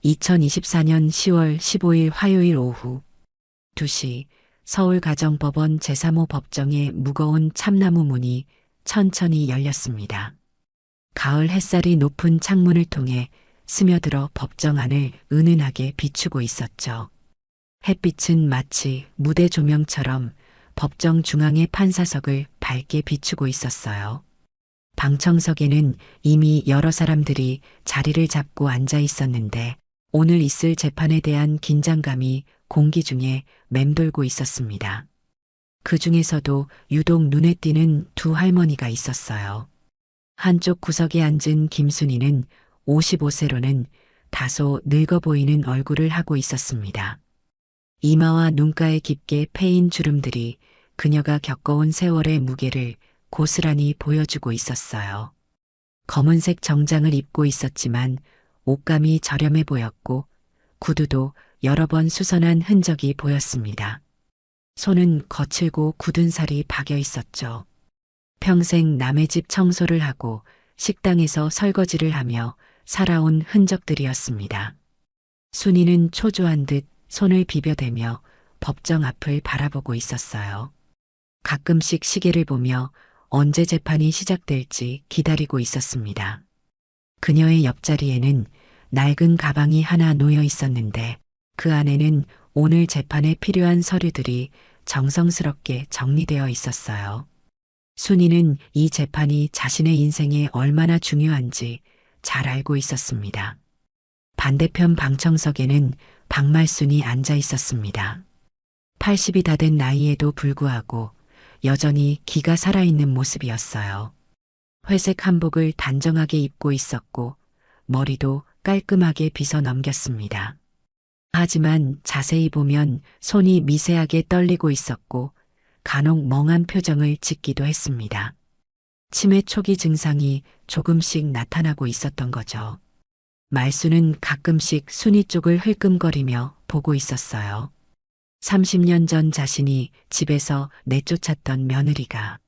2024년 10월 15일 화요일 오후 2시 서울가정법원 제3호 법정의 무거운 참나무 문이 천천히 열렸습니다. 가을 햇살이 높은 창문을 통해 스며들어 법정 안을 은은하게 비추고 있었죠. 햇빛은 마치 무대 조명처럼 법정 중앙의 판사석을 밝게 비추고 있었어요. 방청석에는 이미 여러 사람들이 자리를 잡고 앉아 있었는데 오늘 있을 재판에 대한 긴장감이 공기 중에 맴돌고 있었습니다. 그 중에서도 유독 눈에 띄는 두 할머니가 있었어요. 한쪽 구석에 앉은 김순이는 55세로는 다소 늙어 보이는 얼굴을 하고 있었습니다. 이마와 눈가에 깊게 패인 주름들이 그녀가 겪어온 세월의 무게를 고스란히 보여주고 있었어요. 검은색 정장을 입고 있었지만 옷감이 저렴해 보였고 구두도 여러 번 수선한 흔적이 보였습니다. 손은 거칠고 굳은 살이 박여 있었죠. 평생 남의 집 청소를 하고 식당에서 설거지를 하며 살아온 흔적들이었습니다. 순이는 초조한 듯 손을 비벼대며 법정 앞을 바라보고 있었어요. 가끔씩 시계를 보며 언제 재판이 시작될지 기다리고 있었습니다. 그녀의 옆자리에는 낡은 가방이 하나 놓여 있었는데 그 안에는 오늘 재판에 필요한 서류들이 정성스럽게 정리되어 있었어요. 순이는 이 재판이 자신의 인생에 얼마나 중요한지 잘 알고 있었습니다. 반대편 방청석에는 박말순이 앉아 있었습니다. 80이 다 된 나이에도 불구하고 여전히 기가 살아있는 모습이었어요. 회색 한복을 단정하게 입고 있었고 머리도 깔끔하게 빗어 넘겼습니다. 하지만 자세히 보면 손이 미세하게 떨리고 있었고 간혹 멍한 표정을 짓기도 했습니다. 치매 초기 증상이 조금씩 나타나고 있었던 거죠. 말수는 가끔씩 순이 쪽을 흘끔거리며 보고 있었어요. 30년 전 자신이 집에서 내쫓았던 며느리가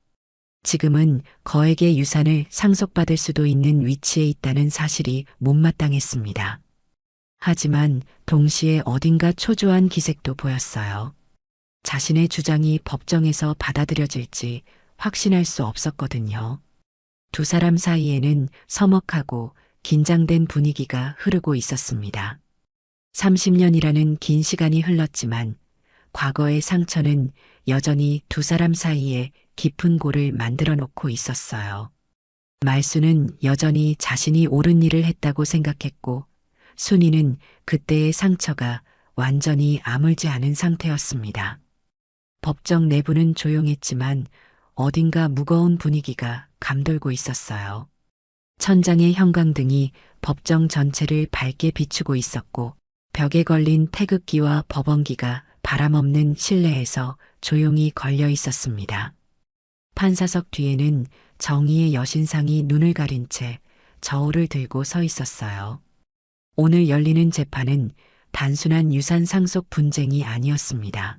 지금은 거액의 유산을 상속받을 수도 있는 위치에 있다는 사실이 못마땅했습니다. 하지만 동시에 어딘가 초조한 기색도 보였어요. 자신의 주장이 법정에서 받아들여질지 확신할 수 없었거든요. 두 사람 사이에는 서먹하고 긴장된 분위기가 흐르고 있었습니다. 30년이라는 긴 시간이 흘렀지만 과거의 상처는 여전히 두 사람 사이에 깊은 골을 만들어 놓고 있었어요. 말수는 여전히 자신이 옳은 일을 했다고 생각했고 순이는 그때의 상처가 완전히 아물지 않은 상태였습니다. 법정 내부는 조용했지만 어딘가 무거운 분위기가 감돌고 있었어요. 천장의 형광등이 법정 전체를 밝게 비추고 있었고 벽에 걸린 태극기와 법원기가 바람 없는 실내에서 조용히 걸려 있었습니다. 판사석 뒤에는 정의의 여신상이 눈을 가린 채 저울을 들고 서 있었어요. 오늘 열리는 재판은 단순한 유산 상속 분쟁이 아니었습니다.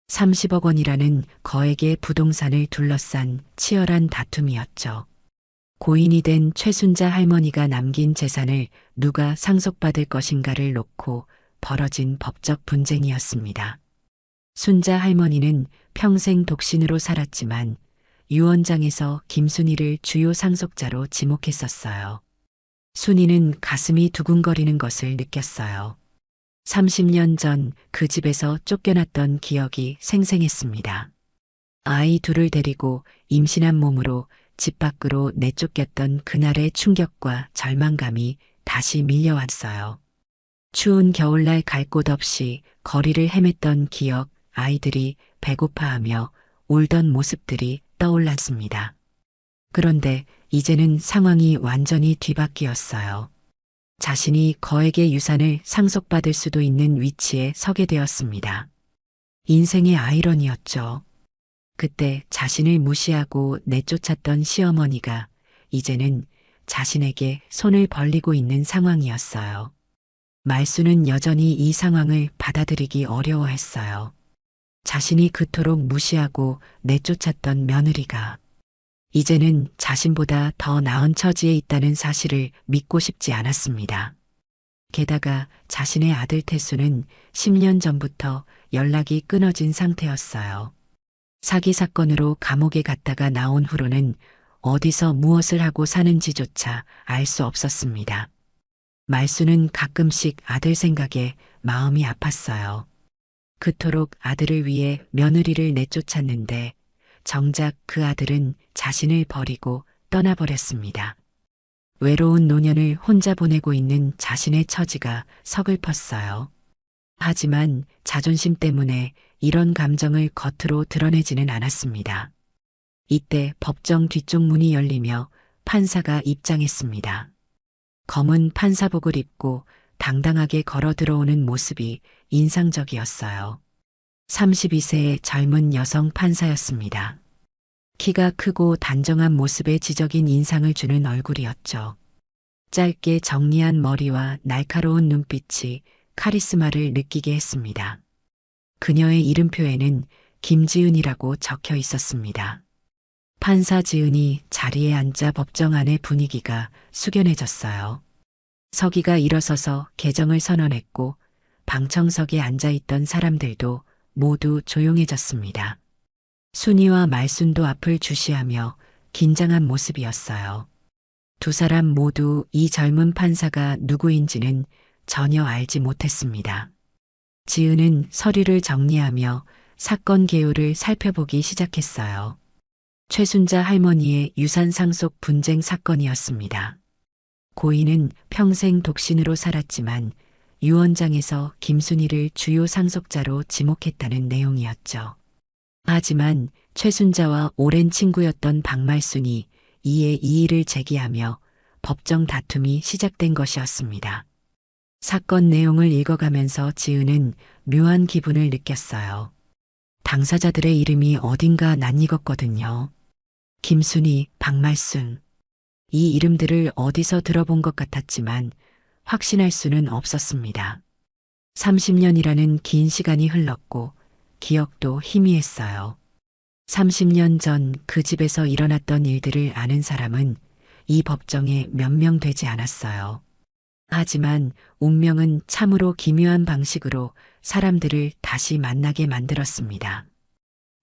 30억 원이라는 거액의 부동산을 둘러싼 치열한 다툼이었죠. 고인이 된 최순자 할머니가 남긴 재산을 누가 상속받을 것인가를 놓고 벌어진 법적 분쟁이었습니다. 순자 할머니는 평생 독신으로 살았지만 유언장에서 김순이를 주요 상속자로 지목했었어요. 순이는 가슴이 두근거리는 것을 느꼈어요. 30년 전 그 집에서 쫓겨났던 기억이 생생했습니다. 아이 둘을 데리고 임신한 몸으로 집 밖으로 내쫓겼던 그날의 충격과 절망감이 다시 밀려왔어요. 추운 겨울날 갈 곳 없이 거리를 헤맸던 기억, 아이들이 배고파하며 울던 모습들이 떠올랐습니다. 그런데 이제는 상황이 완전히 뒤바뀌었어요. 자신이 거액의 유산을 상속받을 수도 있는 위치에 서게 되었습니다. 인생의 아이러니였죠. 그때 자신을 무시하고 내쫓았던 시어머니가 이제는 자신에게 손을 벌리고 있는 상황이었어요. 말수는 여전히 이 상황을 받아들이기 어려워했어요. 자신이 그토록 무시하고 내쫓았던 며느리가 이제는 자신보다 더 나은 처지에 있다는 사실을 믿고 싶지 않았습니다. 게다가 자신의 아들 태수는 10년 전부터 연락이 끊어진 상태였어요. 사기 사건으로 감옥에 갔다가 나온 후로는 어디서 무엇을 하고 사는지조차 알 수 없었습니다. 말수는 가끔씩 아들 생각에 마음이 아팠어요. 그토록 아들을 위해 며느리를 내쫓았는데 정작 그 아들은 자신을 버리고 떠나버렸습니다. 외로운 노년을 혼자 보내고 있는 자신의 처지가 서글펐어요. 하지만 자존심 때문에 이런 감정을 겉으로 드러내지는 않았습니다. 이때 법정 뒤쪽 문이 열리며 판사가 입장했습니다. 검은 판사복을 입고 당당하게 걸어 들어오는 모습이 인상적이었어요. 32세의 젊은 여성 판사였습니다. 키가 크고 단정한 모습에 지적인 인상을 주는 얼굴이었죠. 짧게 정리한 머리와 날카로운 눈빛이 카리스마를 느끼게 했습니다. 그녀의 이름표에는 김지은이라고 적혀 있었습니다. 판사 지은이 자리에 앉자 법정 안의 분위기가 숙연해졌어요. 서기가 일어서서 개정을 선언했고 방청석에 앉아있던 사람들도 모두 조용해졌습니다. 순이와 말순도 앞을 주시하며 긴장한 모습이었어요. 두 사람 모두 이 젊은 판사가 누구인지는 전혀 알지 못했습니다. 지은은 서류를 정리하며 사건 개요를 살펴보기 시작했어요. 최순자 할머니의 유산 상속 분쟁 사건이었습니다. 고인은 평생 독신으로 살았지만 유언장에서 김순이를 주요 상속자로 지목했다는 내용이었죠. 하지만 최순자와 오랜 친구였던 박말순이 이에 이의를 제기하며 법정 다툼이 시작된 것이었습니다. 사건 내용을 읽어가면서 지은은 묘한 기분을 느꼈어요. 당사자들의 이름이 어딘가 낯익었거든요. 김순이, 박말순. 이 이름들을 어디서 들어본 것 같았지만 확신할 수는 없었습니다. 30년이라는 긴 시간이 흘렀고 기억도 희미했어요. 30년 전 그 집에서 일어났던 일들을 아는 사람은 이 법정에 몇 명 되지 않았어요. 하지만 운명은 참으로 기묘한 방식으로 사람들을 다시 만나게 만들었습니다.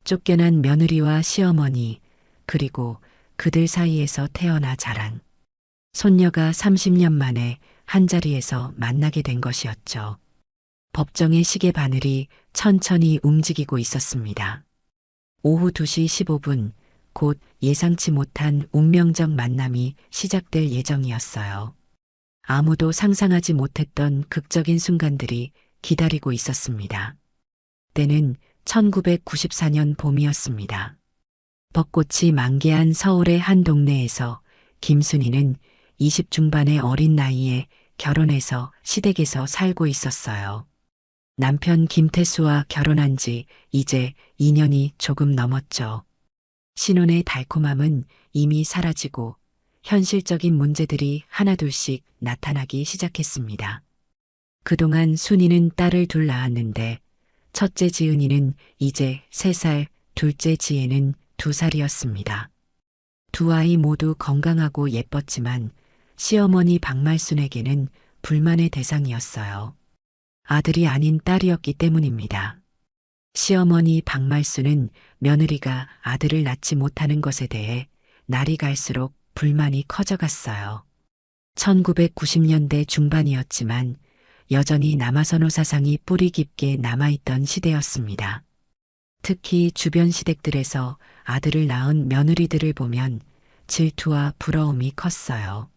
쫓겨난 며느리와 시어머니, 그리고 그들 사이에서 태어나 자란 손녀가 30년 만에 한자리에서 만나게 된 것이었죠. 법정의 시계 바늘이 천천히 움직이고 있었습니다. 오후 2시 15분, 곧 예상치 못한 운명적 만남이 시작될 예정이었어요. 아무도 상상하지 못했던 극적인 순간들이 기다리고 있었습니다. 때는 1994년 봄이었습니다. 벚꽃이 만개한 서울의 한 동네에서 김순이는 20 중반의 어린 나이에 결혼해서 시댁에서 살고 있었어요. 남편 김태수와 결혼한 지 이제 2년이 조금 넘었죠. 신혼의 달콤함은 이미 사라지고 현실적인 문제들이 하나둘씩 나타나기 시작했습니다. 그동안 순이는 딸을 둘 낳았는데 첫째 지은이는 이제 3살, 둘째 지혜는 2살이었습니다. 두 아이 모두 건강하고 예뻤지만 시어머니 박말순에게는 불만의 대상이었어요. 아들이 아닌 딸이었기 때문입니다. 시어머니 박말순은 며느리가 아들을 낳지 못하는 것에 대해 날이 갈수록 불만이 커져갔어요. 1990년대 중반이었지만 여전히 남아선호 사상이 뿌리 깊게 남아있던 시대였습니다. 특히 주변 시댁들에서 아들을 낳은 며느리들을 보면 질투와 부러움이 컸어요.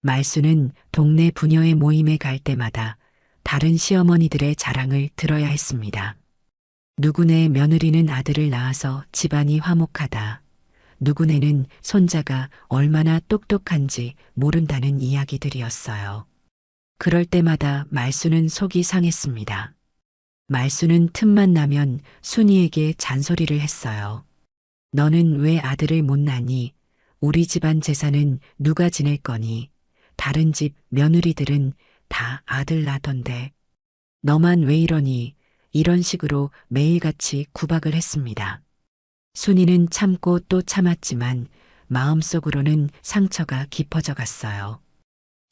말수는 동네 부녀의 모임에 갈 때마다 다른 시어머니들의 자랑을 들어야 했습니다. 누구네 며느리는 아들을 낳아서 집안이 화목하다. 누구네는 손자가 얼마나 똑똑한지 모른다는 이야기들이었어요. 그럴 때마다 말수는 속이 상했습니다. 말수는 틈만 나면 순이에게 잔소리를 했어요. 너는 왜 아들을 못 낳니? 우리 집안 재산은 누가 지낼 거니? 다른 집 며느리들은 다 아들 낳던데. 너만 왜 이러니? 이런 식으로 매일같이 구박을 했습니다. 순이는 참고 또 참았지만 마음속으로는 상처가 깊어져 갔어요.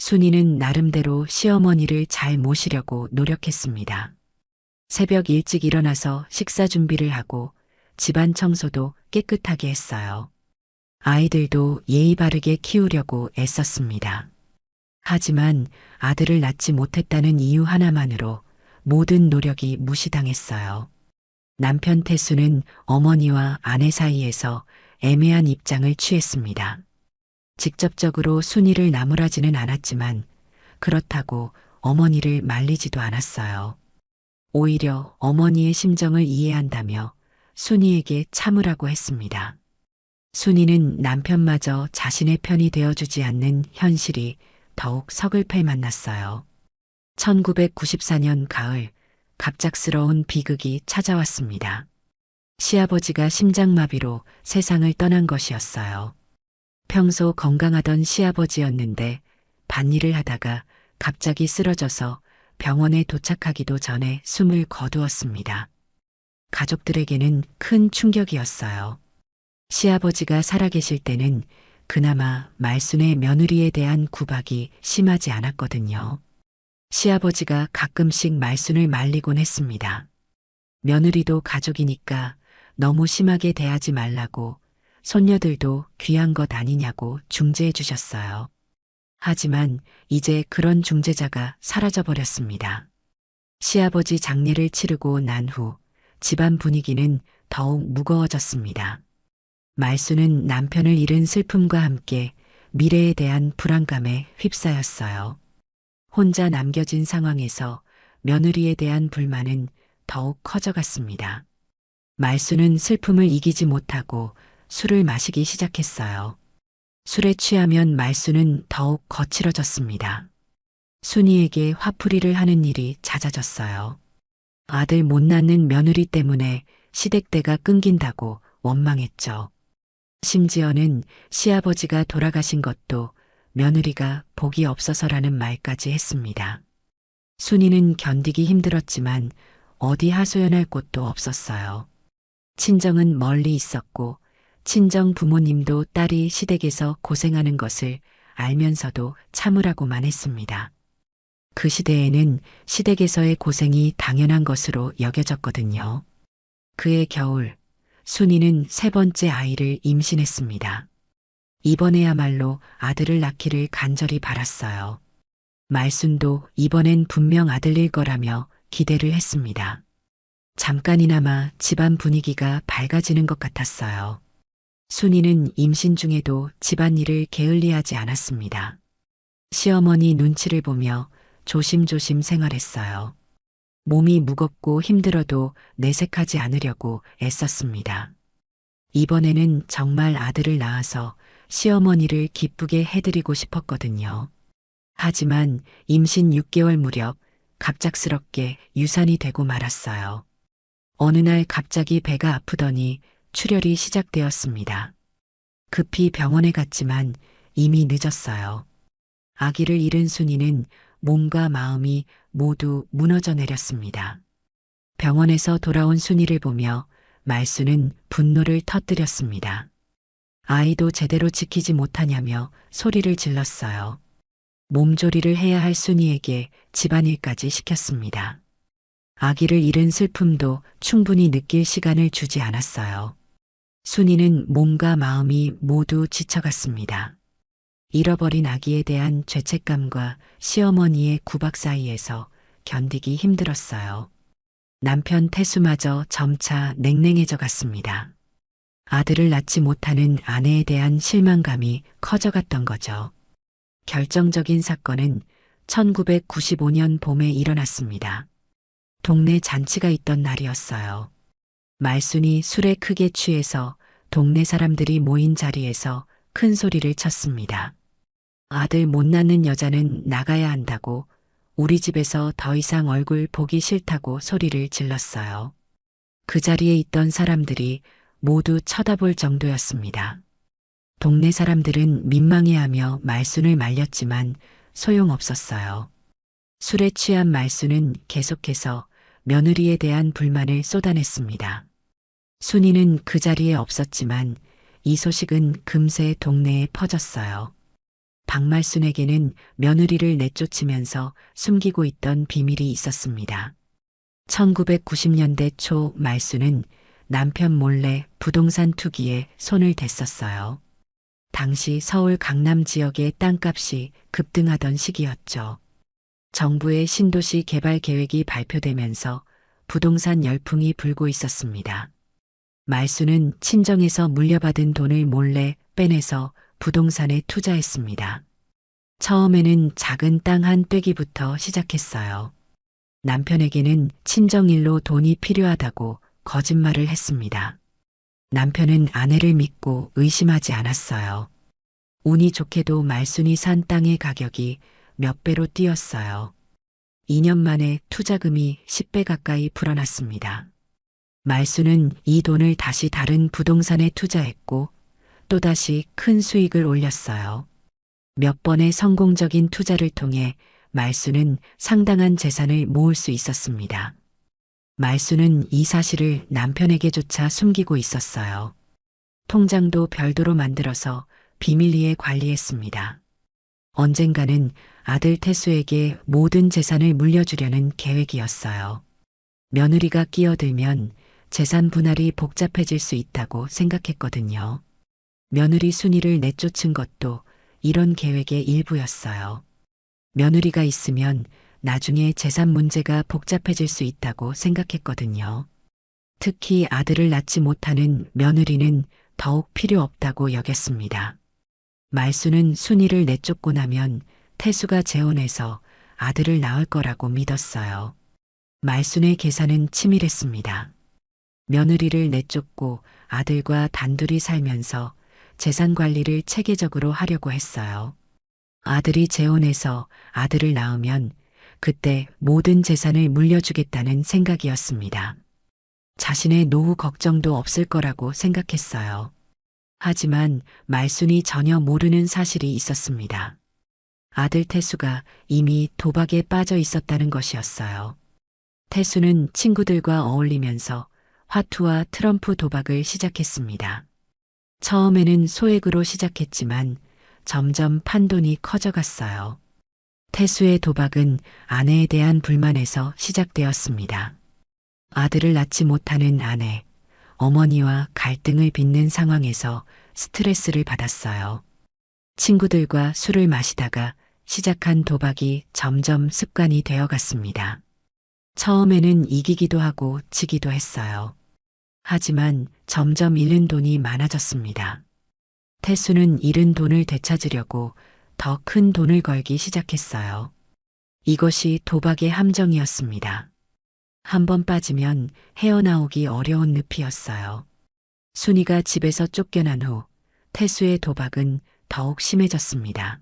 순이는 나름대로 시어머니를 잘 모시려고 노력했습니다. 새벽 일찍 일어나서 식사 준비를 하고 집안 청소도 깨끗하게 했어요. 아이들도 예의 바르게 키우려고 애썼습니다. 하지만 아들을 낳지 못했다는 이유 하나만으로 모든 노력이 무시당했어요. 남편 태수는 어머니와 아내 사이에서 애매한 입장을 취했습니다. 직접적으로 순이를 나무라지는 않았지만 그렇다고 어머니를 말리지도 않았어요. 오히려 어머니의 심정을 이해한다며 순이에게 참으라고 했습니다. 순이는 남편마저 자신의 편이 되어주지 않는 현실이 더욱 서글퍼 만났어요. 1994년 가을 갑작스러운 비극이 찾아왔습니다. 시아버지가 심장마비로 세상을 떠난 것이었어요. 평소 건강하던 시아버지였는데 밭일을 하다가 갑자기 쓰러져서 병원에 도착하기도 전에 숨을 거두었습니다. 가족들에게는 큰 충격이었어요. 시아버지가 살아계실 때는 그나마 말순의 며느리에 대한 구박이 심하지 않았거든요. 시아버지가 가끔씩 말순을 말리곤 했습니다. 며느리도 가족이니까 너무 심하게 대하지 말라고, 손녀들도 귀한 것 아니냐고 중재해 주셨어요. 하지만 이제 그런 중재자가 사라져버렸습니다. 시아버지 장례를 치르고 난 후 집안 분위기는 더욱 무거워졌습니다. 말순은 남편을 잃은 슬픔과 함께 미래에 대한 불안감에 휩싸였어요. 혼자 남겨진 상황에서 며느리에 대한 불만은 더욱 커져갔습니다. 말순은 슬픔을 이기지 못하고 술을 마시기 시작했어요. 술에 취하면 말순은 더욱 거칠어졌습니다. 순이에게 화풀이를 하는 일이 잦아졌어요. 아들 못 낳는 며느리 때문에 시댁대가 끊긴다고 원망했죠. 심지어는 시아버지가 돌아가신 것도 며느리가 복이 없어서라는 말까지 했습니다. 순이는 견디기 힘들었지만 어디 하소연할 곳도 없었어요. 친정은 멀리 있었고 친정 부모님도 딸이 시댁에서 고생하는 것을 알면서도 참으라고만 했습니다. 그 시대에는 시댁에서의 고생이 당연한 것으로 여겨졌거든요. 그해 겨울, 순이는 세 번째 아이를 임신했습니다. 이번에야말로 아들을 낳기를 간절히 바랐어요. 말순도 이번엔 분명 아들일 거라며 기대를 했습니다. 잠깐이나마 집안 분위기가 밝아지는 것 같았어요. 순이는 임신 중에도 집안일을 게을리하지 않았습니다. 시어머니 눈치를 보며 조심조심 생활했어요. 몸이 무겁고 힘들어도 내색하지 않으려고 애썼습니다. 이번에는 정말 아들을 낳아서 시어머니를 기쁘게 해드리고 싶었거든요. 하지만 임신 6개월 무렵 갑작스럽게 유산이 되고 말았어요. 어느 날 갑자기 배가 아프더니 출혈이 시작되었습니다. 급히 병원에 갔지만 이미 늦었어요. 아기를 잃은 순이는 몸과 마음이 모두 무너져 내렸습니다. 병원에서 돌아온 순이를 보며 말순은 분노를 터뜨렸습니다. 아이도 제대로 지키지 못하냐며 소리를 질렀어요. 몸조리를 해야 할 순이에게 집안일까지 시켰습니다. 아기를 잃은 슬픔도 충분히 느낄 시간을 주지 않았어요. 순이는 몸과 마음이 모두 지쳐갔습니다. 잃어버린 아기에 대한 죄책감과 시어머니의 구박 사이에서 견디기 힘들었어요. 남편 태수마저 점차 냉랭해져 갔습니다. 아들을 낳지 못하는 아내에 대한 실망감이 커져갔던 거죠. 결정적인 사건은 1995년 봄에 일어났습니다. 동네 잔치가 있던 날이었어요. 말순이 술에 크게 취해서 동네 사람들이 모인 자리에서 큰 소리를 쳤습니다. 아들 못 낳는 여자는 나가야 한다고, 우리 집에서 더 이상 얼굴 보기 싫다고 소리를 질렀어요. 그 자리에 있던 사람들이 모두 쳐다볼 정도였습니다. 동네 사람들은 민망해하며 말순을 말렸지만 소용없었어요. 술에 취한 말순은 계속해서 며느리에 대한 불만을 쏟아냈습니다. 순이는 그 자리에 없었지만 이 소식은 금세 동네에 퍼졌어요. 박말순에게는 며느리를 내쫓으면서 숨기고 있던 비밀이 있었습니다. 1990년대 초 말순은 남편 몰래 부동산 투기에 손을 댔었어요. 당시 서울 강남 지역의 땅값이 급등하던 시기였죠. 정부의 신도시 개발 계획이 발표되면서 부동산 열풍이 불고 있었습니다. 말순은 친정에서 물려받은 돈을 몰래 빼내서 부동산에 투자했습니다. 처음에는 작은 땅 한 떼기부터 시작했어요. 남편에게는 친정일로 돈이 필요하다고 거짓말을 했습니다. 남편은 아내를 믿고 의심하지 않았어요. 운이 좋게도 말순이 산 땅의 가격이 몇 배로 뛰었어요. 2년 만에 투자금이 10배 가까이 불어났습니다. 말순은 이 돈을 다시 다른 부동산에 투자했고 또다시 큰 수익을 올렸어요. 몇 번의 성공적인 투자를 통해 말순은 상당한 재산을 모을 수 있었습니다. 말순은 이 사실을 남편에게조차 숨기고 있었어요. 통장도 별도로 만들어서 비밀리에 관리했습니다. 언젠가는 아들 태수에게 모든 재산을 물려주려는 계획이었어요. 며느리가 끼어들면 재산 분할이 복잡해질 수 있다고 생각했거든요. 며느리 순이를 내쫓은 것도 이런 계획의 일부였어요. 며느리가 있으면 나중에 재산 문제가 복잡해질 수 있다고 생각했거든요. 특히 아들을 낳지 못하는 며느리는 더욱 필요 없다고 여겼습니다. 말순은 순이를 내쫓고 나면 태수가 재혼해서 아들을 낳을 거라고 믿었어요. 말순의 계산은 치밀했습니다. 며느리를 내쫓고 아들과 단둘이 살면서 재산 관리를 체계적으로 하려고 했어요. 아들이 재혼해서 아들을 낳으면 그때 모든 재산을 물려주겠다는 생각이었습니다. 자신의 노후 걱정도 없을 거라고 생각했어요. 하지만 말순이 전혀 모르는 사실이 있었습니다. 아들 태수가 이미 도박에 빠져 있었다는 것이었어요. 태수는 친구들과 어울리면서 화투와 트럼프 도박을 시작했습니다. 처음에는 소액으로 시작했지만 점점 판돈이 커져갔어요. 태수의 도박은 아내에 대한 불만에서 시작되었습니다. 아들을 낳지 못하는 아내, 어머니와 갈등을 빚는 상황에서 스트레스를 받았어요. 친구들과 술을 마시다가 시작한 도박이 점점 습관이 되어갔습니다. 처음에는 이기기도 하고 지기도 했어요. 하지만 점점 잃는 돈이 많아졌습니다. 태수는 잃은 돈을 되찾으려고 더 큰 돈을 걸기 시작했어요. 이것이 도박의 함정이었습니다. 한 번 빠지면 헤어나오기 어려운 늪이었어요. 순이가 집에서 쫓겨난 후 태수의 도박은 더욱 심해졌습니다.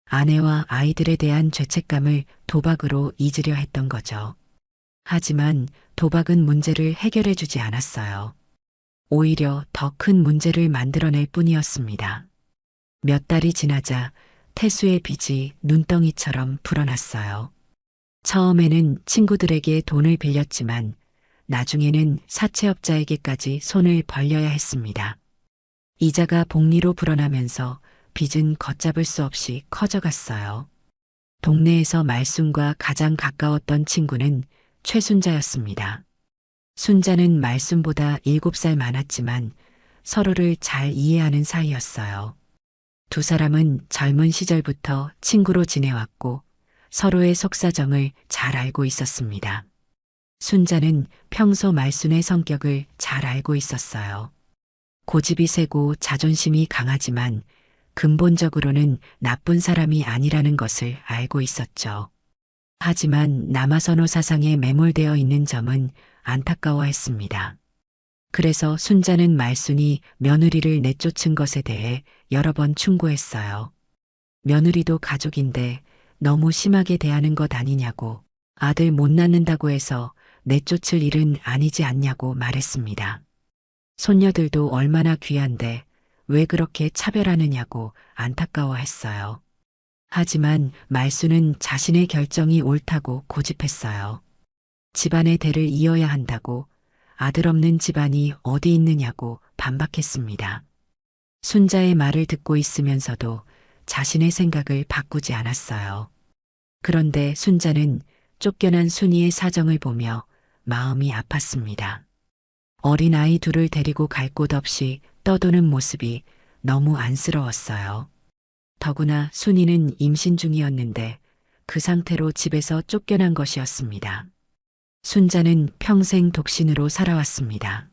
아내와 아이들에 대한 죄책감을 도박으로 잊으려 했던 거죠. 하지만 도박은 문제를 해결해 주지 않았어요. 오히려 더 큰 문제를 만들어낼 뿐이었습니다. 몇 달이 지나자 태수의 빚이 눈덩이처럼 불어났어요. 처음에는 친구들에게 돈을 빌렸지만 나중에는 사채업자에게까지 손을 벌려야 했습니다. 이자가 복리로 불어나면서 빚은 걷잡을 수 없이 커져갔어요. 동네에서 말순과 가장 가까웠던 친구는 최순자였습니다. 순자는 말순보다 7살 많았지만 서로를 잘 이해하는 사이였어요. 두 사람은 젊은 시절부터 친구로 지내왔고 서로의 속사정을 잘 알고 있었습니다. 순자는 평소 말순의 성격을 잘 알고 있었어요. 고집이 세고 자존심이 강하지만 근본적으로는 나쁜 사람이 아니라는 것을 알고 있었죠. 하지만 남아선호 사상에 매몰되어 있는 점은 안타까워했습니다. 그래서 순자는 말순이 며느리를 내쫓은 것에 대해 여러 번 충고했어요. 며느리도 가족인데 너무 심하게 대하는 것 아니냐고, 아들 못 낳는다고 해서 내쫓을 일은 아니지 않냐고 말했습니다. 손녀들도 얼마나 귀한데 왜 그렇게 차별하느냐고 안타까워했어요. 하지만 말순은 자신의 결정이 옳다고 고집했어요. 집안의 대를 이어야 한다고, 아들 없는 집안이 어디 있느냐고 반박했습니다. 순자의 말을 듣고 있으면서도 자신의 생각을 바꾸지 않았어요. 그런데 순자는 쫓겨난 순이의 사정을 보며 마음이 아팠습니다. 어린 아이 둘을 데리고 갈 곳 없이 떠도는 모습이 너무 안쓰러웠어요. 더구나 순이는 임신 중이었는데 그 상태로 집에서 쫓겨난 것이었습니다. 순자는 평생 독신으로 살아왔습니다.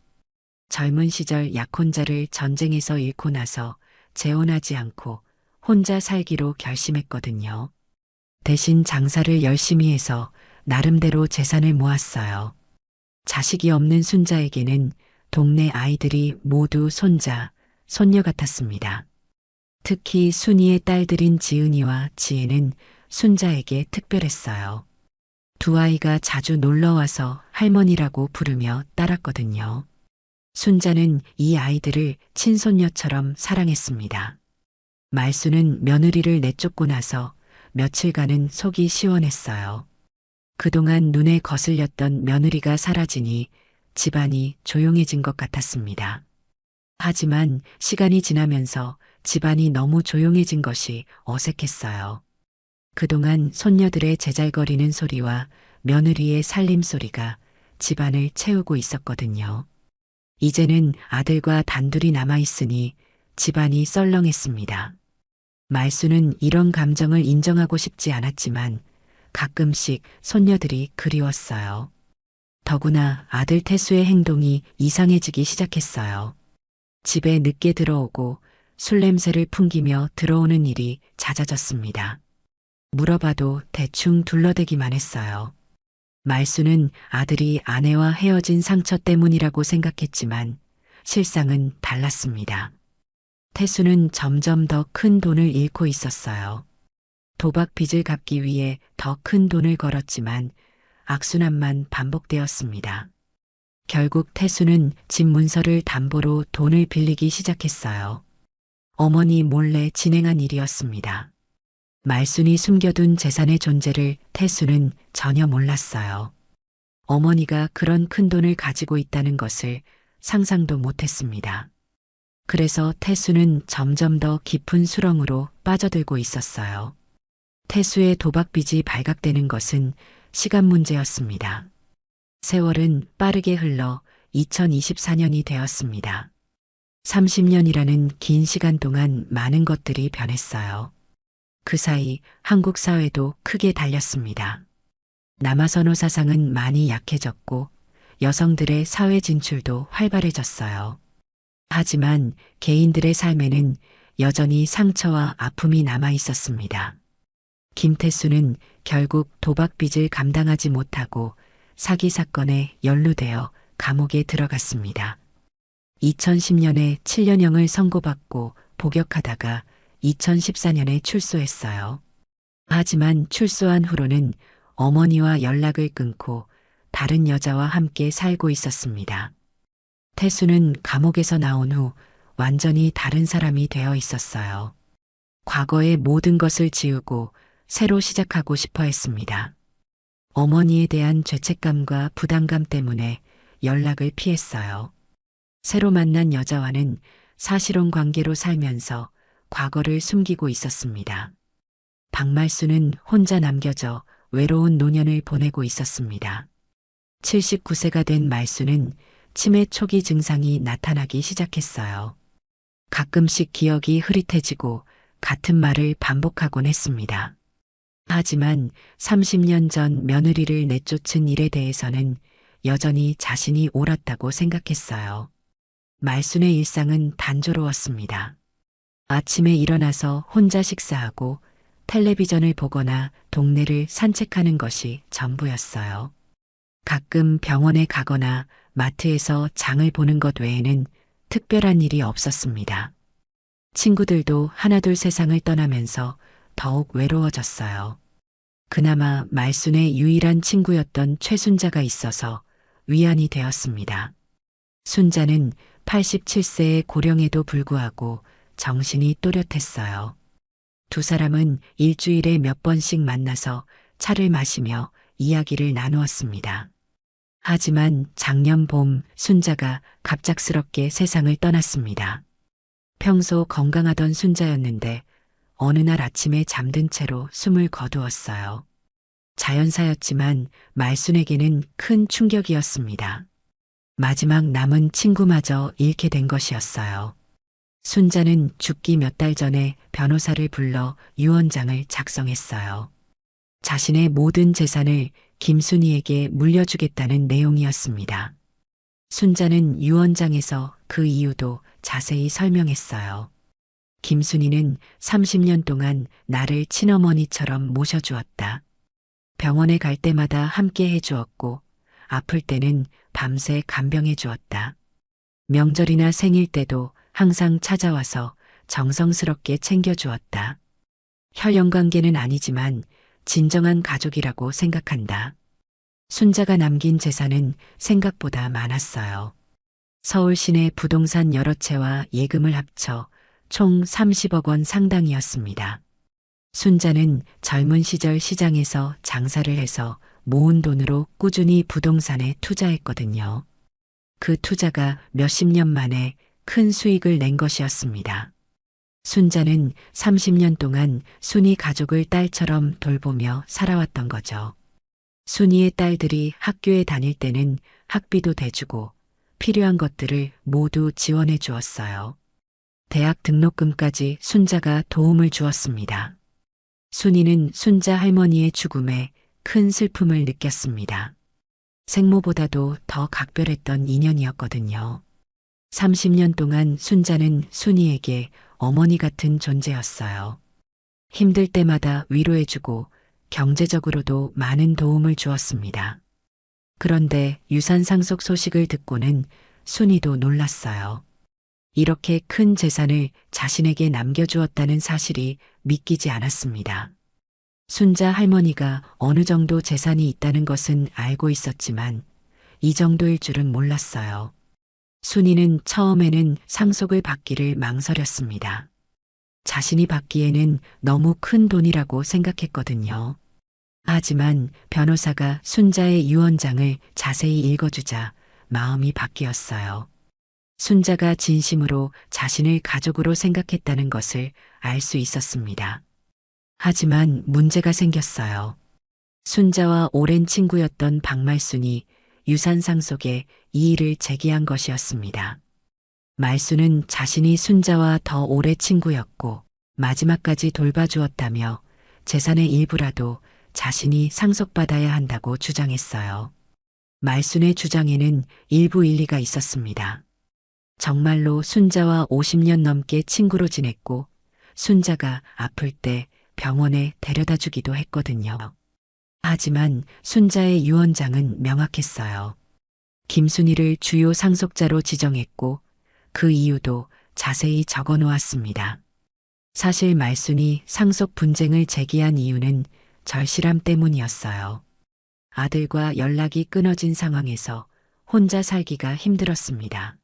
젊은 시절 약혼자를 전쟁에서 잃고 나서 재혼하지 않고 혼자 살기로 결심했거든요. 대신 장사를 열심히 해서 나름대로 재산을 모았어요. 자식이 없는 순자에게는 동네 아이들이 모두 손자, 손녀 같았습니다. 특히 순이의 딸들인 지은이와 지혜는 순자에게 특별했어요. 두 아이가 자주 놀러와서 할머니라고 부르며 따랐거든요. 순자는 이 아이들을 친손녀처럼 사랑했습니다. 말수는 며느리를 내쫓고 나서 며칠간은 속이 시원했어요. 그동안 눈에 거슬렸던 며느리가 사라지니 집안이 조용해진 것 같았습니다. 하지만 시간이 지나면서 집안이 너무 조용해진 것이 어색했어요. 그동안 손녀들의 제잘거리는 소리와 며느리의 살림 소리가 집안을 채우고 있었거든요. 이제는 아들과 단둘이 남아있으니 집안이 썰렁했습니다. 말수는 이런 감정을 인정하고 싶지 않았지만 가끔씩 손녀들이 그리웠어요. 더구나 아들 태수의 행동이 이상해지기 시작했어요. 집에 늦게 들어오고 술 냄새를 풍기며 들어오는 일이 잦아졌습니다. 물어봐도 대충 둘러대기만 했어요. 말수는 아들이 아내와 헤어진 상처 때문이라고 생각했지만 실상은 달랐습니다. 태수는 점점 더 큰 돈을 잃고 있었어요. 도박 빚을 갚기 위해 더 큰 돈을 걸었지만 악순환만 반복되었습니다. 결국 태수는 집 문서를 담보로 돈을 빌리기 시작했어요. 어머니 몰래 진행한 일이었습니다. 말순이 숨겨둔 재산의 존재를 태수는 전혀 몰랐어요. 어머니가 그런 큰 돈을 가지고 있다는 것을 상상도 못했습니다. 그래서 태수는 점점 더 깊은 수렁으로 빠져들고 있었어요. 태수의 도박빚이 발각되는 것은 시간 문제였습니다. 세월은 빠르게 흘러 2024년이 되었습니다. 30년이라는 긴 시간 동안 많은 것들이 변했어요. 그 사이 한국 사회도 크게 달렸습니다. 남아선호 사상은 많이 약해졌고 여성들의 사회 진출도 활발해졌어요. 하지만 개인들의 삶에는 여전히 상처와 아픔이 남아 있었습니다. 김태수는 결국 도박빚을 감당하지 못하고 사기 사건에 연루되어 감옥에 들어갔습니다. 2010년에 7년형을 선고받고 복역하다가 2014년에 출소했어요. 하지만 출소한 후로는 어머니와 연락을 끊고 다른 여자와 함께 살고 있었습니다. 태수는 감옥에서 나온 후 완전히 다른 사람이 되어 있었어요. 과거의 모든 것을 지우고 새로 시작하고 싶어 했습니다. 어머니에 대한 죄책감과 부담감 때문에 연락을 피했어요. 새로 만난 여자와는 사실혼 관계로 살면서 과거를 숨기고 있었습니다. 박말수는 혼자 남겨져 외로운 노년을 보내고 있었습니다. 79세가 된 말수는 치매 초기 증상이 나타나기 시작했어요. 가끔씩 기억이 흐릿해지고 같은 말을 반복하곤 했습니다. 하지만 30년 전 며느리를 내쫓은 일에 대해서는 여전히 자신이 옳았다고 생각했어요. 말순의 일상은 단조로웠습니다. 아침에 일어나서 혼자 식사하고 텔레비전을 보거나 동네를 산책하는 것이 전부였어요. 가끔 병원에 가거나 마트에서 장을 보는 것 외에는 특별한 일이 없었습니다. 친구들도 하나둘 세상을 떠나면서 더욱 외로워졌어요. 그나마 말순의 유일한 친구였던 최순자가 있어서 위안이 되었습니다. 순자는 87세의 고령에도 불구하고 정신이 또렷했어요. 두 사람은 일주일에 몇 번씩 만나서 차를 마시며 이야기를 나누었습니다. 하지만 작년 봄 순자가 갑작스럽게 세상을 떠났습니다. 평소 건강하던 순자였는데 어느 날 아침에 잠든 채로 숨을 거두었어요. 자연사였지만 말순에게는 큰 충격이었습니다. 마지막 남은 친구마저 잃게 된 것이었어요. 순자는 죽기 몇 달 전에 변호사를 불러 유언장을 작성했어요. 자신의 모든 재산을 김순희에게 물려주겠다는 내용이었습니다. 순자는 유언장에서 그 이유도 자세히 설명했어요. 김순희는 30년 동안 나를 친어머니처럼 모셔주었다. 병원에 갈 때마다 함께 해주었고, 아플 때는 밤새 간병해 주었다. 명절이나 생일 때도 항상 찾아와서 정성스럽게 챙겨주었다. 혈연 관계는 아니지만 진정한 가족이라고 생각한다. 순자가 남긴 재산은 생각보다 많았어요. 서울 시내 부동산 여러 채와 예금을 합쳐 총 30억 원 상당이었습니다. 순자는 젊은 시절 시장에서 장사를 해서 모은 돈으로 꾸준히 부동산에 투자했거든요. 그 투자가 몇십 년 만에 큰 수익을 낸 것이었습니다. 순자는 30년 동안 순이 가족을 딸처럼 돌보며 살아왔던 거죠. 순이의 딸들이 학교에 다닐 때는 학비도 대주고 필요한 것들을 모두 지원해 주었어요. 대학 등록금까지 순자가 도움을 주었습니다. 순이는 순자 할머니의 죽음에 큰 슬픔을 느꼈습니다. 생모보다도 더 각별했던 인연이었거든요. 30년 동안 순자는 순이에게 어머니 같은 존재였어요. 힘들 때마다 위로해주고 경제적으로도 많은 도움을 주었습니다. 그런데 유산 상속 소식을 듣고는 순이도 놀랐어요. 이렇게 큰 재산을 자신에게 남겨주었다는 사실이 믿기지 않았습니다. 순자 할머니가 어느 정도 재산이 있다는 것은 알고 있었지만 이 정도일 줄은 몰랐어요. 순이는 처음에는 상속을 받기를 망설였습니다. 자신이 받기에는 너무 큰 돈이라고 생각했거든요. 하지만 변호사가 순자의 유언장을 자세히 읽어주자 마음이 바뀌었어요. 순자가 진심으로 자신을 가족으로 생각했다는 것을 알 수 있었습니다. 하지만 문제가 생겼어요. 순자와 오랜 친구였던 박말순이 유산 상속에 이의를 제기한 것이었습니다. 말순은 자신이 순자와 더 오래 친구였고 마지막까지 돌봐주었다며 재산의 일부라도 자신이 상속받아야 한다고 주장했어요. 말순의 주장에는 일부 일리가 있었습니다. 정말로 순자와 50년 넘게 친구로 지냈고 순자가 아플 때 병원에 데려다 주기도 했거든요. 하지만 순자의 유언장은 명확했어요. 김순희를 주요 상속자로 지정했고 그 이유도 자세히 적어 놓았습니다. 사실 말순이 상속 분쟁을 제기한 이유는 절실함 때문이었어요. 아들과 연락이 끊어진 상황에서 혼자 살기가 힘들었습니다.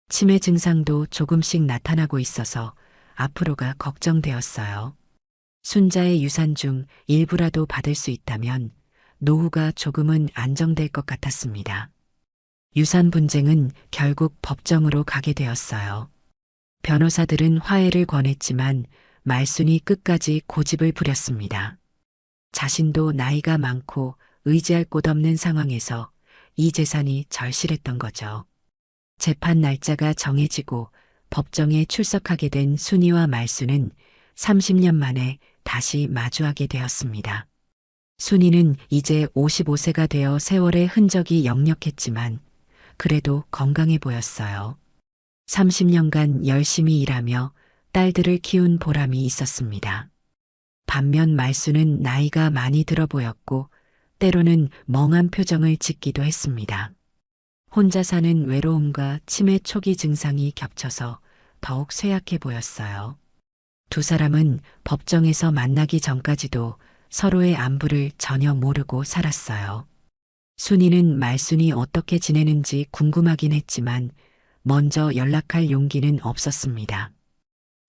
치매 증상도 조금씩 나타나고 있어서 앞으로가 걱정되었어요. 순자의 유산 중 일부라도 받을 수 있다면 노후가 조금은 안정될 것 같았습니다. 유산 분쟁은 결국 법정으로 가게 되었어요. 변호사들은 화해를 권했지만 말순이 끝까지 고집을 부렸습니다. 자신도 나이가 많고 의지할 곳 없는 상황에서 이 재산이 절실했던 거죠. 재판 날짜가 정해지고 법정에 출석하게 된 순이와 말순은 30년 만에 다시 마주하게 되었습니다. 순이는 이제 55세가 되어 세월의 흔적이 역력했지만 그래도 건강해 보였어요. 30년간 열심히 일하며 딸들을 키운 보람이 있었습니다. 반면 말순은 나이가 많이 들어 보였고 때로는 멍한 표정을 짓기도 했습니다. 혼자 사는 외로움과 치매 초기 증상이 겹쳐서 더욱 쇠약해 보였어요. 두 사람은 법정에서 만나기 전까지도 서로의 안부를 전혀 모르고 살았어요. 순이는 말순이 어떻게 지내는지 궁금하긴 했지만 먼저 연락할 용기는 없었습니다.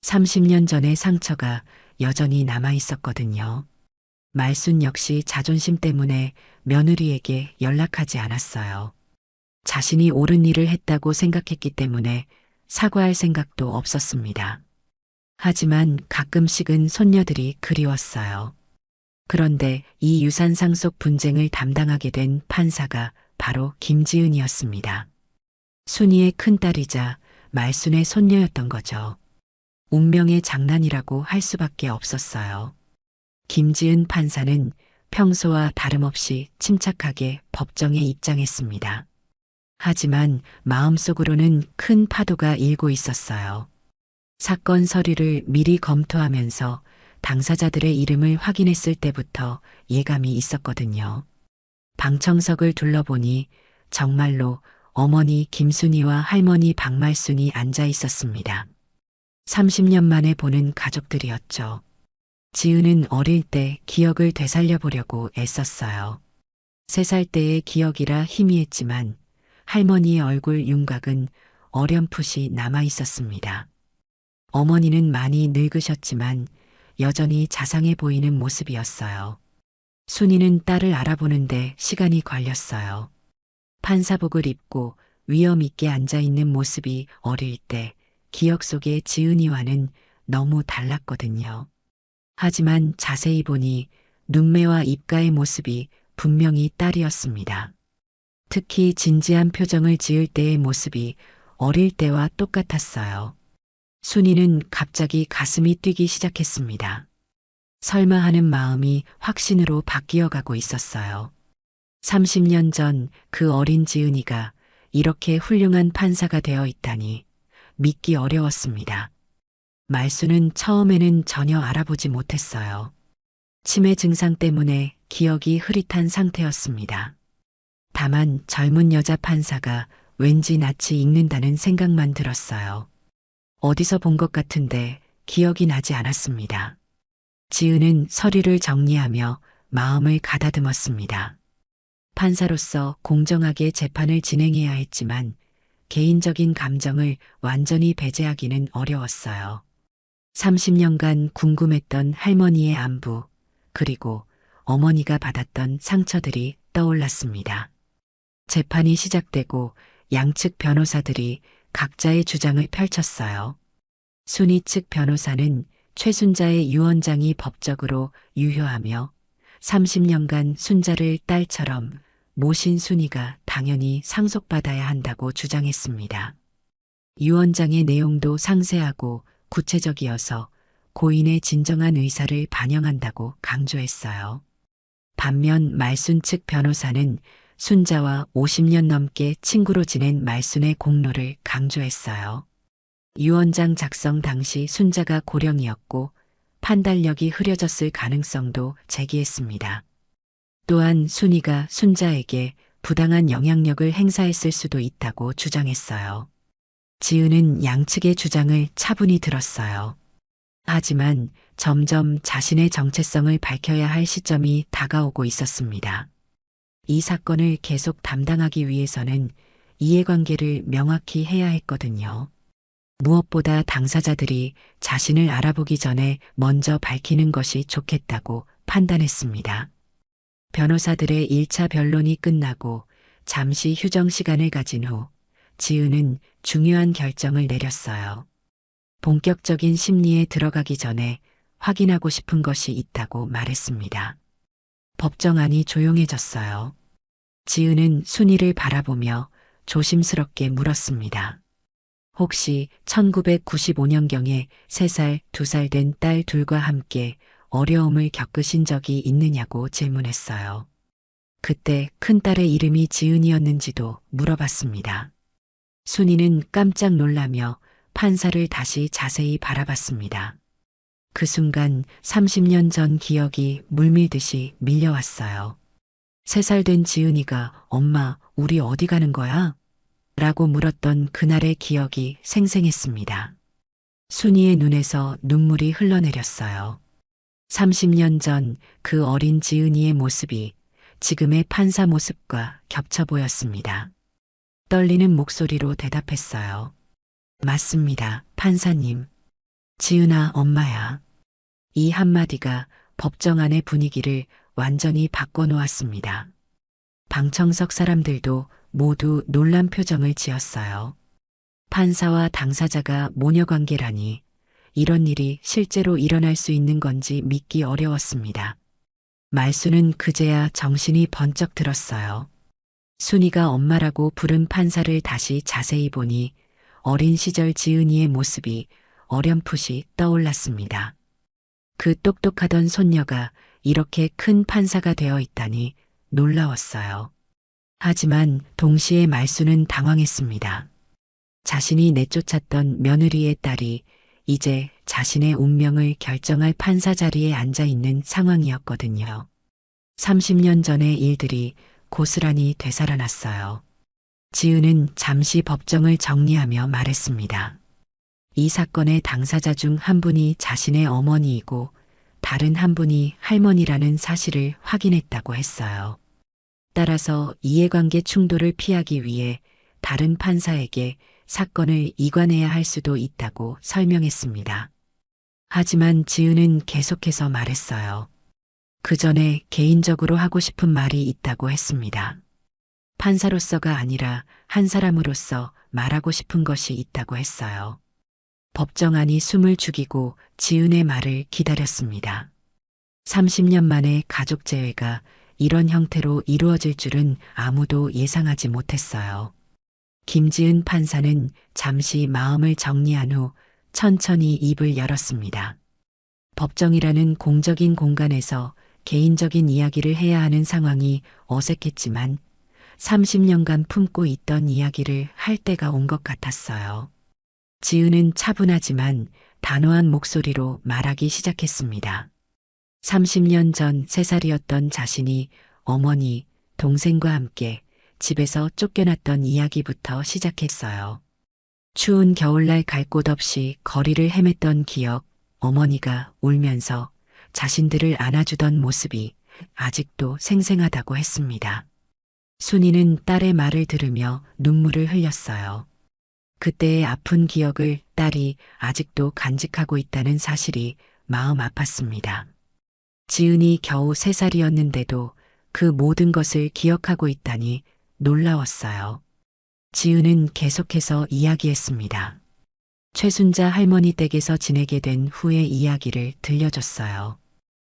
30년 전의 상처가 여전히 남아 있었거든요. 말순 역시 자존심 때문에 며느리에게 연락하지 않았어요. 자신이 옳은 일을 했다고 생각했기 때문에 사과할 생각도 없었습니다. 하지만 가끔씩은 손녀들이 그리웠어요. 그런데 이 유산 상속 분쟁을 담당하게 된 판사가 바로 김지은이었습니다. 순이의 큰딸이자 말순의 손녀였던 거죠. 운명의 장난이라고 할 수밖에 없었어요. 김지은 판사는 평소와 다름없이 침착하게 법정에 입장했습니다. 하지만 마음속으로는 큰 파도가 일고 있었어요. 사건 서류를 미리 검토하면서 당사자들의 이름을 확인했을 때부터 예감이 있었거든요. 방청석을 둘러보니 정말로 어머니 김순이와 할머니 박말순이 앉아 있었습니다. 30년 만에 보는 가족들이었죠. 지은은 어릴 때 기억을 되살려 보려고 애썼어요. 3살 때의 기억이라 희미했지만 할머니의 얼굴 윤곽은 어렴풋이 남아 있었습니다. 어머니는 많이 늙으셨지만 여전히 자상해 보이는 모습이었어요. 순이는 딸을 알아보는데 시간이 걸렸어요. 판사복을 입고 위엄 있게 앉아 있는 모습이 어릴 때 기억 속의 지은이와는 너무 달랐거든요. 하지만 자세히 보니 눈매와 입가의 모습이 분명히 딸이었습니다. 특히 진지한 표정을 지을 때의 모습이 어릴 때와 똑같았어요. 순이는 갑자기 가슴이 뛰기 시작했습니다. 설마 하는 마음이 확신으로 바뀌어 가고 있었어요. 30년 전 그 어린 지은이가 이렇게 훌륭한 판사가 되어 있다니 믿기 어려웠습니다. 말수는 처음에는 전혀 알아보지 못했어요. 치매 증상 때문에 기억이 흐릿한 상태였습니다. 다만 젊은 여자 판사가 왠지 낯이 익는다는 생각만 들었어요. 어디서 본 것 같은데 기억이 나지 않았습니다. 지은은 서류를 정리하며 마음을 가다듬었습니다. 판사로서 공정하게 재판을 진행해야 했지만 개인적인 감정을 완전히 배제하기는 어려웠어요. 30년간 궁금했던 할머니의 안부, 그리고 어머니가 받았던 상처들이 떠올랐습니다. 재판이 시작되고 양측 변호사들이 각자의 주장을 펼쳤어요. 순이 측 변호사는 최순자의 유언장이 법적으로 유효하며 30년간 순자를 딸처럼 모신 순이가 당연히 상속받아야 한다고 주장했습니다. 유언장의 내용도 상세하고 구체적이어서 고인의 진정한 의사를 반영한다고 강조했어요. 반면 말순 측 변호사는 순자와 50년 넘게 친구로 지낸 말순의 공로를 강조했어요. 유언장 작성 당시 순자가 고령이었고 판단력이 흐려졌을 가능성도 제기했습니다. 또한 순이가 순자에게 부당한 영향력을 행사했을 수도 있다고 주장했어요. 지은은 양측의 주장을 차분히 들었어요. 하지만 점점 자신의 정체성을 밝혀야 할 시점이 다가오고 있었습니다. 이 사건을 계속 담당하기 위해서는 이해관계를 명확히 해야 했거든요. 무엇보다 당사자들이 자신을 알아보기 전에 먼저 밝히는 것이 좋겠다고 판단했습니다. 변호사들의 1차 변론이 끝나고 잠시 휴정 시간을 가진 후 지은은 중요한 결정을 내렸어요. 본격적인 심리에 들어가기 전에 확인하고 싶은 것이 있다고 말했습니다. 법정 안이 조용해졌어요. 지은은 순이를 바라보며 조심스럽게 물었습니다. 혹시 1995년경에 3살, 2살 된 딸 둘과 함께 어려움을 겪으신 적이 있느냐고 질문했어요. 그때 큰딸의 이름이 지은이었는지도 물어봤습니다. 순이는 깜짝 놀라며 판사를 다시 자세히 바라봤습니다. 그 순간 30년 전 기억이 물밀듯이 밀려왔어요. 3살 된 지은이가 엄마, 우리 어디 가는 거야? 라고 물었던 그날의 기억이 생생했습니다. 순이의 눈에서 눈물이 흘러내렸어요. 30년 전 그 어린 지은이의 모습이 지금의 판사 모습과 겹쳐 보였습니다. 떨리는 목소리로 대답했어요. 맞습니다, 판사님. 지은아, 엄마야. 이 한마디가 법정 안의 분위기를 완전히 바꿔놓았습니다. 방청석 사람들도 모두 놀란 표정을 지었어요. 판사와 당사자가 모녀관계라니 이런 일이 실제로 일어날 수 있는 건지 믿기 어려웠습니다. 말수는 그제야 정신이 번쩍 들었어요. 순이가 엄마라고 부른 판사를 다시 자세히 보니 어린 시절 지은이의 모습이 어렴풋이 떠올랐습니다. 그 똑똑하던 손녀가 이렇게 큰 판사가 되어 있다니 놀라웠어요. 하지만 동시에 말수는 당황했습니다. 자신이 내쫓았던 며느리의 딸이 이제 자신의 운명을 결정할 판사 자리에 앉아 있는 상황이었거든요. 30년 전의 일들이 고스란히 되살아났어요. 지은은 잠시 법정을 정리하며 말했습니다. 이 사건의 당사자 중 한 분이 자신의 어머니이고 다른 한 분이 할머니라는 사실을 확인했다고 했어요. 따라서 이해관계 충돌을 피하기 위해 다른 판사에게 사건을 이관해야 할 수도 있다고 설명했습니다. 하지만 지은은 계속해서 말했어요. 그 전에 개인적으로 하고 싶은 말이 있다고 했습니다. 판사로서가 아니라 한 사람으로서 말하고 싶은 것이 있다고 했어요. 법정 안이 숨을 죽이고 지은의 말을 기다렸습니다. 30년 만에 가족 재회가 이런 형태로 이루어질 줄은 아무도 예상하지 못했어요. 김지은 판사는 잠시 마음을 정리한 후 천천히 입을 열었습니다. 법정이라는 공적인 공간에서 개인적인 이야기를 해야 하는 상황이 어색했지만 30년간 품고 있던 이야기를 할 때가 온 것 같았어요. 지은은 차분하지만 단호한 목소리로 말하기 시작했습니다. 30년 전 3살이었던 자신이 어머니, 동생과 함께 집에서 쫓겨났던 이야기부터 시작했어요. 추운 겨울날 갈 곳 없이 거리를 헤맸던 기억, 어머니가 울면서 자신들을 안아주던 모습이 아직도 생생하다고 했습니다. 순이는 딸의 말을 들으며 눈물을 흘렸어요. 그때의 아픈 기억을 딸이 아직도 간직하고 있다는 사실이 마음 아팠습니다. 지은이 겨우 3살이었는데도 그 모든 것을 기억하고 있다니 놀라웠어요. 지은은 계속해서 이야기했습니다. 최순자 할머니 댁에서 지내게 된 후의 이야기를 들려줬어요.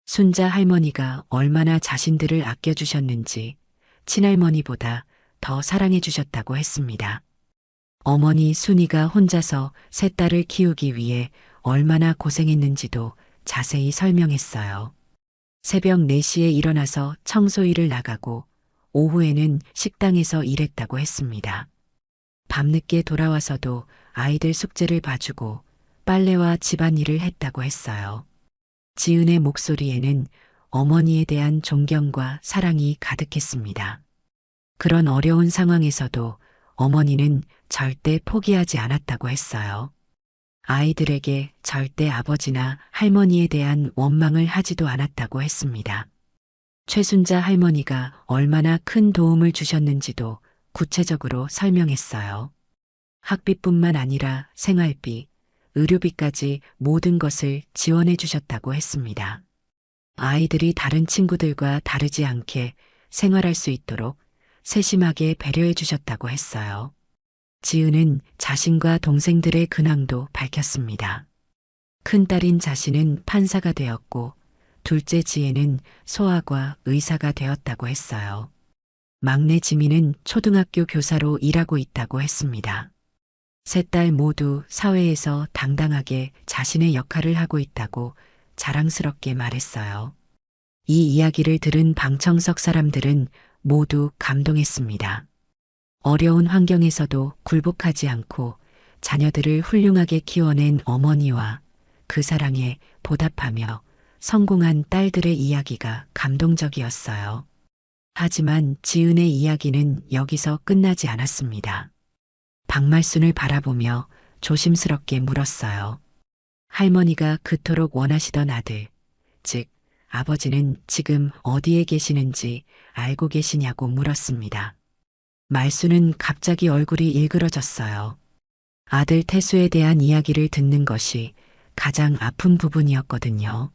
순자 할머니가 얼마나 자신들을 아껴주셨는지 친할머니보다 더 사랑해주셨다고 했습니다. 어머니 순이가 혼자서 세 딸을 키우기 위해 얼마나 고생했는지도 자세히 설명했어요. 새벽 4시에 일어나서 청소일을 나가고 오후에는 식당에서 일했다고 했습니다. 밤늦게 돌아와서도 아이들 숙제를 봐주고 빨래와 집안일을 했다고 했어요. 지은의 목소리에는 어머니에 대한 존경과 사랑이 가득했습니다. 그런 어려운 상황에서도 어머니는 절대 포기하지 않았다고 했어요. 아이들에게 절대 아버지나 할머니에 대한 원망을 하지도 않았다고 했습니다. 최순자 할머니가 얼마나 큰 도움을 주셨는지도 구체적으로 설명했어요. 학비뿐만 아니라 생활비, 의료비까지 모든 것을 지원해 주셨다고 했습니다. 아이들이 다른 친구들과 다르지 않게 생활할 수 있도록 세심하게 배려해 주셨다고 했어요. 지은은 자신과 동생들의 근황도 밝혔습니다. 큰딸인 자신은 판사가 되었고 둘째 지혜는 소아과 의사가 되었다고 했어요. 막내 지민은 초등학교 교사로 일하고 있다고 했습니다. 세 딸 모두 사회에서 당당하게 자신의 역할을 하고 있다고 자랑스럽게 말했어요. 이 이야기를 들은 방청석 사람들은 모두 감동했습니다. 어려운 환경에서도 굴복하지 않고 자녀들을 훌륭하게 키워낸 어머니와 그 사랑에 보답하며 성공한 딸들의 이야기가 감동적이었어요. 하지만 지은의 이야기는 여기서 끝나지 않았습니다. 박말순을 바라보며 조심스럽게 물었어요. 할머니가 그토록 원하시던 아들, 즉 아버지는 지금 어디에 계시는지 알고 계시냐고 물었습니다. 말순은 갑자기 얼굴이 일그러졌어요. 아들 태수에 대한 이야기를 듣는 것이 가장 아픈 부분이었거든요.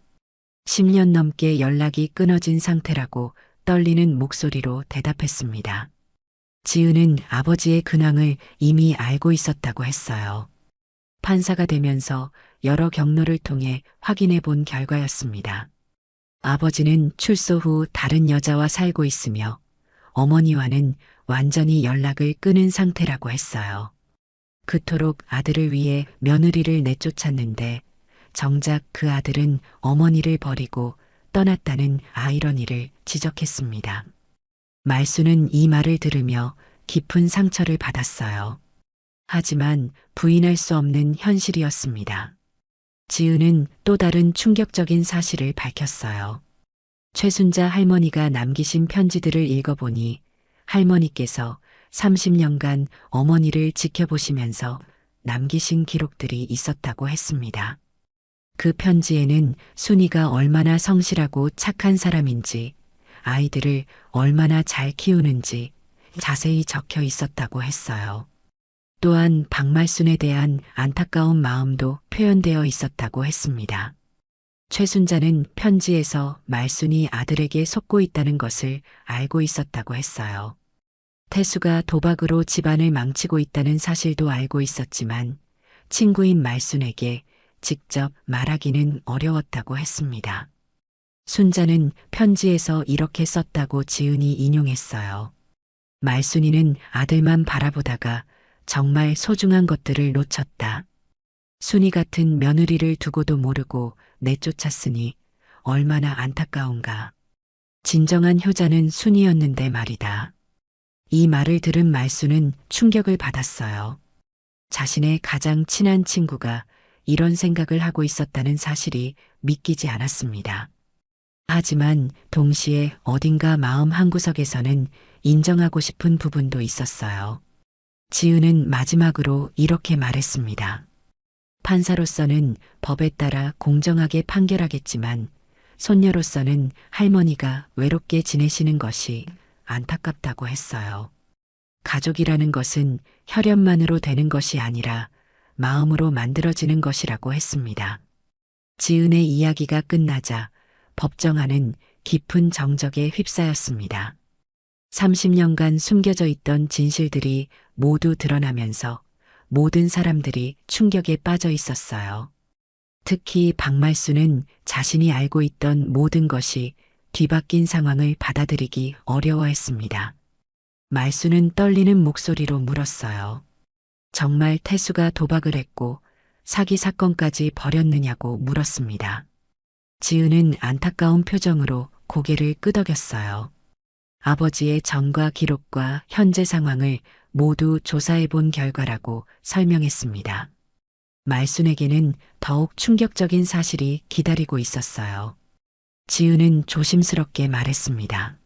10년 넘게 연락이 끊어진 상태라고 떨리는 목소리로 대답했습니다. 지은은 아버지의 근황을 이미 알고 있었다고 했어요. 판사가 되면서 여러 경로를 통해 확인해 본 결과였습니다. 아버지는 출소 후 다른 여자와 살고 있으며 어머니와는 완전히 연락을 끊은 상태라고 했어요. 그토록 아들을 위해 며느리를 내쫓았는데 정작 그 아들은 어머니를 버리고 떠났다는 아이러니를 지적했습니다. 말수는 이 말을 들으며 깊은 상처를 받았어요. 하지만 부인할 수 없는 현실이었습니다. 지은은 또 다른 충격적인 사실을 밝혔어요. 최순자 할머니가 남기신 편지들을 읽어보니 할머니께서 30년간 어머니를 지켜보시면서 남기신 기록들이 있었다고 했습니다. 그 편지에는 순이가 얼마나 성실하고 착한 사람인지, 아이들을 얼마나 잘 키우는지 자세히 적혀 있었다고 했어요. 또한 박말순에 대한 안타까운 마음도 표현되어 있었다고 했습니다. 최순자는 편지에서 말순이 아들에게 속고 있다는 것을 알고 있었다고 했어요. 태수가 도박으로 집안을 망치고 있다는 사실도 알고 있었지만 친구인 말순에게 직접 말하기는 어려웠다고 했습니다. 순자는 편지에서 이렇게 썼다고 지은이 인용했어요. 말순이는 아들만 바라보다가 정말 소중한 것들을 놓쳤다. 순이 같은 며느리를 두고도 모르고 내쫓았으니 얼마나 안타까운가. 진정한 효자는 순이였는데 말이다. 이 말을 들은 말수는 충격을 받았어요. 자신의 가장 친한 친구가 이런 생각을 하고 있었다는 사실이 믿기지 않았습니다. 하지만 동시에 어딘가 마음 한구석에서는 인정하고 싶은 부분도 있었어요. 지은은 마지막으로 이렇게 말했습니다. 판사로서는 법에 따라 공정하게 판결하겠지만 손녀로서는 할머니가 외롭게 지내시는 것이 안타깝다고 했어요. 가족이라는 것은 혈연만으로 되는 것이 아니라 마음으로 만들어지는 것이라고 했습니다. 지은의 이야기가 끝나자 법정안은 깊은 정적에 휩싸였습니다. 30년간 숨겨져 있던 진실들이 모두 드러나면서 모든 사람들이 충격에 빠져 있었어요. 특히 박말수는 자신이 알고 있던 모든 것이 뒤바뀐 상황을 받아들이기 어려워했습니다. 말수는 떨리는 목소리로 물었어요. 정말 태수가 도박을 했고 사기 사건까지 벌였느냐고 물었습니다. 지은은 안타까운 표정으로 고개를 끄덕였어요. 아버지의 전과 기록과 현재 상황을 모두 조사해 본 결과라고 설명했습니다. 말순에게는 더욱 충격적인 사실이 기다리고 있었어요. 지은은 조심스럽게 말했습니다.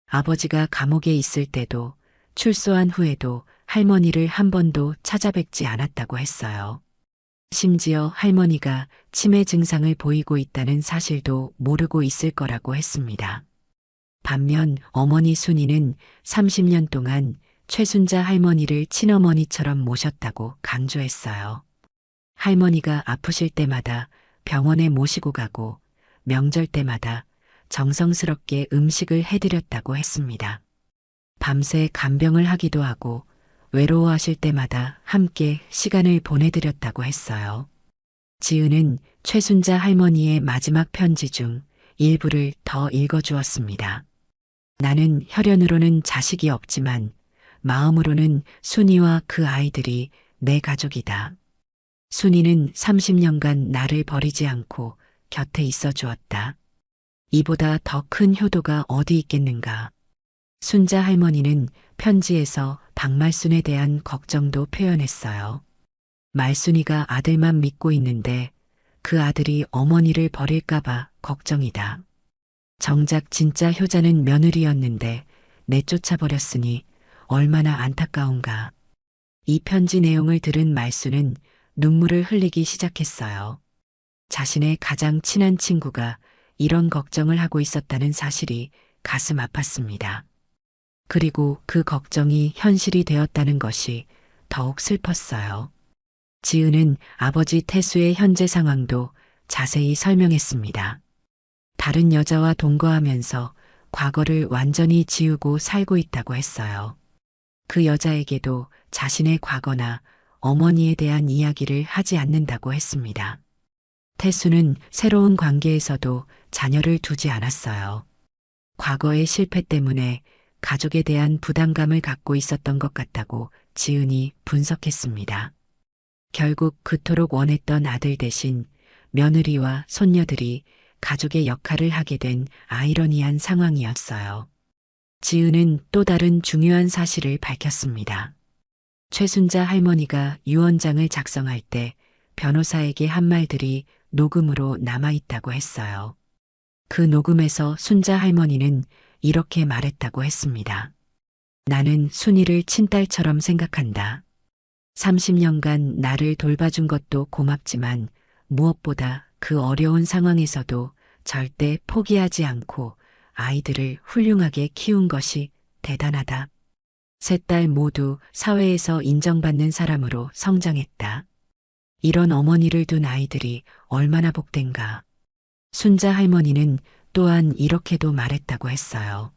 아버지가 감옥에 있을 때도 출소한 후에도 할머니를 한 번도 찾아뵙지 않았다고 했어요. 심지어 할머니가 치매 증상을 보이고 있다는 사실도 모르고 있을 거라고 했습니다. 반면 어머니 순이는 30년 동안 최순자 할머니를 친어머니처럼 모셨다고 강조했어요. 할머니가 아프실 때마다 병원에 모시고 가고 명절 때마다 정성스럽게 음식을 해드렸다고 했습니다. 밤새 간병을 하기도 하고 외로워하실 때마다 함께 시간을 보내드렸다고 했어요. 지은은 최순자 할머니의 마지막 편지 중 일부를 더 읽어주었습니다. 나는 혈연으로는 자식이 없지만 마음으로는 순이와 그 아이들이 내 가족이다. 순이는 30년간 나를 버리지 않고 곁에 있어 주었다. 이보다 더 큰 효도가 어디 있겠는가. 순자 할머니는 편지에서 박말순에 대한 걱정도 표현했어요. 말순이가 아들만 믿고 있는데 그 아들이 어머니를 버릴까봐 걱정이다. 정작 진짜 효자는 며느리였는데 내쫓아버렸으니 얼마나 안타까운가. 이 편지 내용을 들은 말순은 눈물을 흘리기 시작했어요. 자신의 가장 친한 친구가 이런 걱정을 하고 있었다는 사실이 가슴 아팠습니다. 그리고 그 걱정이 현실이 되었다는 것이 더욱 슬펐어요. 지은은 아버지 태수의 현재 상황도 자세히 설명했습니다. 다른 여자와 동거하면서 과거를 완전히 지우고 살고 있다고 했어요. 그 여자에게도 자신의 과거나 어머니에 대한 이야기를 하지 않는다고 했습니다. 태수는 새로운 관계에서도 자녀를 두지 않았어요. 과거의 실패 때문에 가족에 대한 부담감을 갖고 있었던 것 같다고 지은이 분석했습니다. 결국 그토록 원했던 아들 대신 며느리와 손녀들이 가족의 역할을 하게 된 아이러니한 상황이었어요. 지은은 또 다른 중요한 사실을 밝혔습니다. 최순자 할머니가 유언장을 작성할 때 변호사에게 한 말들이 녹음으로 남아있다고 했어요. 그 녹음에서 순자 할머니는 이렇게 말했다고 했습니다. 나는 순이를 친딸처럼 생각한다. 30년간 나를 돌봐준 것도 고맙지만 무엇보다 그 어려운 상황에서도 절대 포기하지 않고 아이들을 훌륭하게 키운 것이 대단하다. 세 딸 모두 사회에서 인정받는 사람으로 성장했다. 이런 어머니를 둔 아이들이 얼마나 복된가. 순자 할머니는 또한 이렇게도 말했다고 했어요.